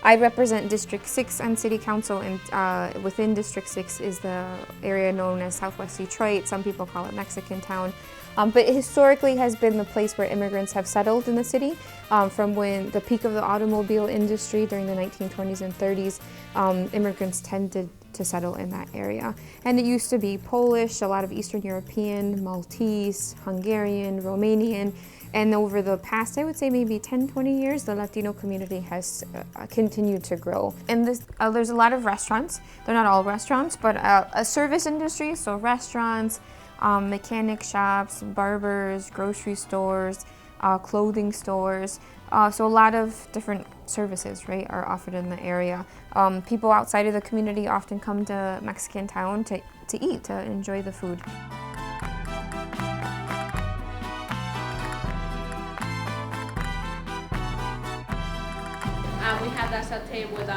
I represent District 6 on City Council, and within District 6 is the area known as Southwest Detroit. Some people call it Mexican Town. But it historically has been the place where immigrants have settled in the city. From when the peak of the automobile industry during the 1920s and 30s, immigrants tended to settle in that area. And it used to be Polish, a lot of Eastern European, Maltese, Hungarian, Romanian, and over the past, I would say maybe 10, 20 years, the Latino community has continued to grow. And there's a lot of restaurants. They're not all restaurants, but a service industry, so restaurants, mechanic shops, barbers, grocery stores, clothing stores. So a lot of different services, right, are offered in the area. People outside of the community often come to Mexican Town to eat, to enjoy the food. We have that sauté with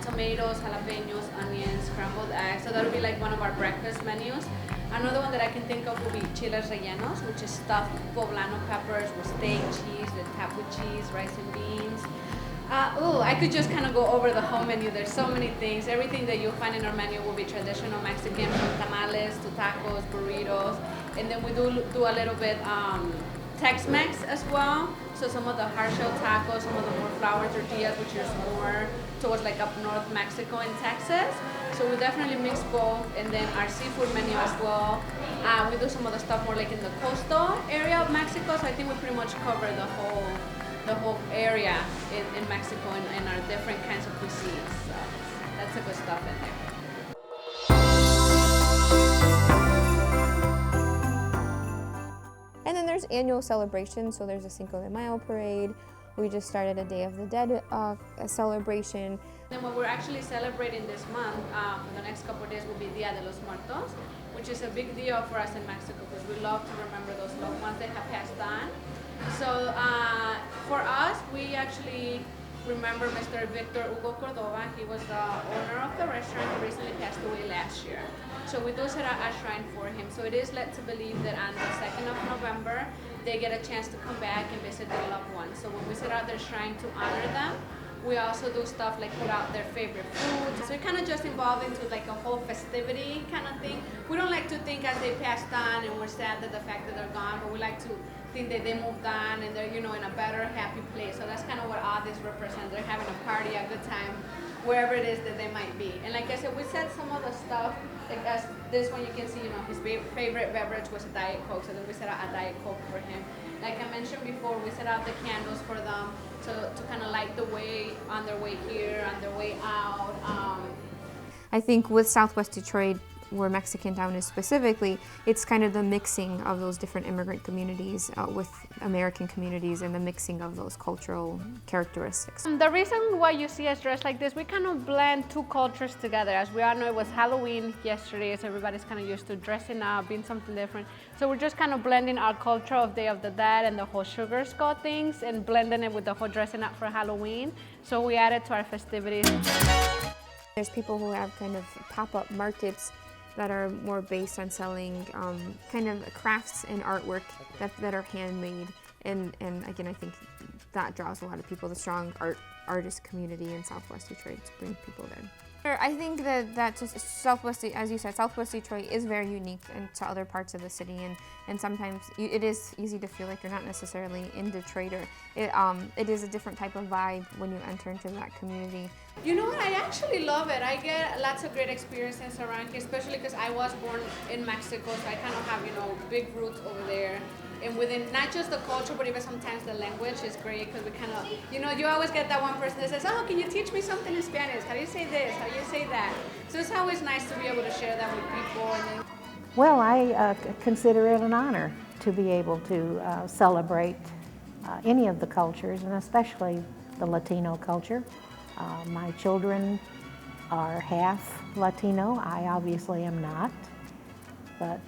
tomatoes, jalapenos, onions, scrambled eggs. So that would be like one of our breakfast menus. Another one that I can think of would be chiles rellenos, which is stuffed poblano peppers with steak, cheese, with tapu cheese, rice and beans. I could just kind of go over the whole menu. There's so many things. Everything that you'll find in our menu will be traditional Mexican, from tamales to tacos, burritos, and then we do a little bit Tex-Mex as well. So some of the hard shell tacos, some of the more flour tortillas, which is more towards like up north Mexico and Texas. So we definitely mix both, and then our seafood menu as well. We do some of the stuff more like in the coastal area of Mexico. So I think we pretty much cover the whole area in Mexico and our different kinds of cuisines. So that's the good stuff in there. And then there's annual celebrations, so there's a Cinco de Mayo parade. We just started a Day of the Dead celebration. Then what we're actually celebrating this month, for the next couple of days, will be Dia de los Muertos, which is a big deal for us in Mexico because we love to remember those loved ones that have passed on. So for us, we actually remember Mr. Victor Hugo Cordova. He was the owner of the restaurant who recently passed away last year. So we do set out a shrine for him. So it is led to believe that on the 2nd of November, they get a chance to come back and visit their loved ones. So when we set out their shrine to honor them, we also do stuff like put out their favorite food. So it kind of just evolved into like a whole festivity kind of thing. We don't like to think as they passed on and we're sad that the fact that they're gone, but we like to think that they moved on and they're, you know, in a better, happy place. So that's kind of what all this represents. They're having a party, a good time, wherever it is that they might be. And like I said, we set some of the stuff, like as this one you can see, you know, his favorite beverage was a Diet Coke, so then we set out a Diet Coke for him. Like I mentioned before, we set out the candles for them to kind of light the way on their way here, on their way out. I think with Southwest Detroit, where Mexican Town is specifically, it's kind of the mixing of those different immigrant communities with American communities and the mixing of those cultural characteristics. The reason why you see us dressed like this, we kind of blend two cultures together. As we all know, it was Halloween yesterday, so everybody's kind of used to dressing up, being something different. So we're just kind of blending our culture of Day of the Dead and the whole sugar skull things and blending it with the whole dressing up for Halloween. So we added to our festivities. There's people who have kind of pop-up markets that are more based on selling kind of crafts and artwork that are handmade. And again, I think that draws a lot of people, the strong artist community in Southwest Detroit to bring people there. I think that just Southwest, as you said, Southwest Detroit is very unique to other parts of the city, and sometimes it is easy to feel like you're not necessarily in Detroit, or it is a different type of vibe when you enter into that community. You know what, I actually love it. I get lots of great experiences around here, especially because I was born in Mexico, so I kind of have, you know, big roots over there. And within not just the culture, but even sometimes the language is great because we kind of, you know, you always get that one person that says, oh, can you teach me something in Spanish? How do you say this? How do you say that? So it's always nice to be able to share that with people. And then... Well, I consider it an honor to be able to celebrate any of the cultures, and especially the Latino culture. My children are half Latino. I obviously am not, but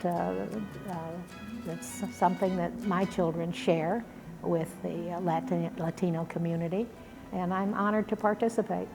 it's something that my children share with the Latino community, and I'm honored to participate.